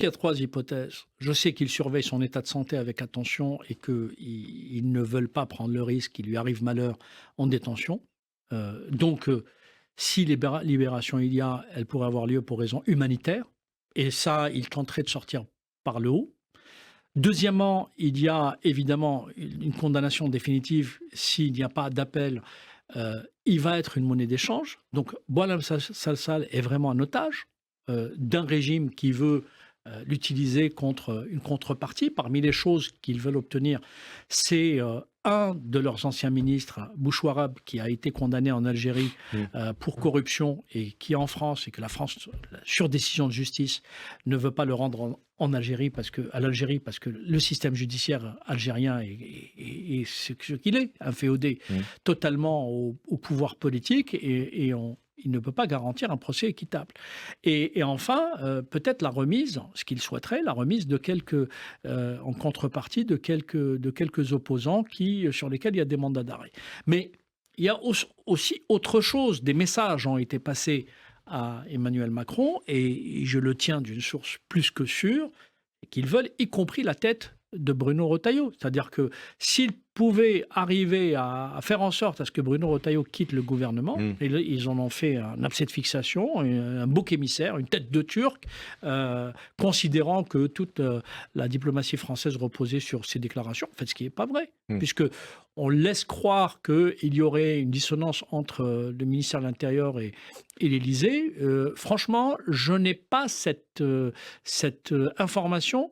Il y a 3 hypothèses. Je sais qu'ils surveillent son état de santé avec attention et qu'ils ne veulent pas prendre le risque qu'il lui arrive malheur en détention. Donc, si libération il y a, elle pourrait avoir lieu pour raison humanitaire et ça, ils tenteraient de sortir par le haut. Deuxièmement, il y a évidemment une condamnation définitive s'il n'y a pas d'appel, il va être une monnaie d'échange. Donc Boualem Sansal est vraiment un otage, d'un régime qui veut, l'utiliser contre une contrepartie. Parmi les choses qu'ils veulent obtenir, c'est, un de leurs anciens ministres, Bouchouarab, qui a été condamné en Algérie, Mmh. pour corruption et qui est en France et que la France, sur décision de justice, ne veut pas le rendre en Algérie à l'Algérie parce que le système judiciaire algérien est ce qu'il est, inféodé Mmh. totalement au pouvoir politique il ne peut pas garantir un procès équitable. Et enfin, peut-être la remise, ce qu'il souhaiterait, la remise de quelques, en contrepartie de quelques opposants sur lesquels il y a des mandats d'arrêt. Mais il y a aussi autre chose. Des messages ont été passés à Emmanuel Macron et je le tiens d'une source plus que sûre, qu'ils veulent, y compris la tête de Bruno Retailleau. C'est-à-dire que s'ils pouvaient arriver à faire en sorte à ce que Bruno Retailleau quitte le gouvernement, Mmh. et là, ils en ont fait un abcès de fixation, un bouc émissaire, une tête de Turc, considérant que toute la diplomatie française reposait sur ces déclarations, en fait, ce qui n'est pas vrai, Mmh. puisque on laisse croire qu'il y aurait une dissonance entre le ministère de l'Intérieur et l'Élysée. Franchement, je n'ai pas cette information.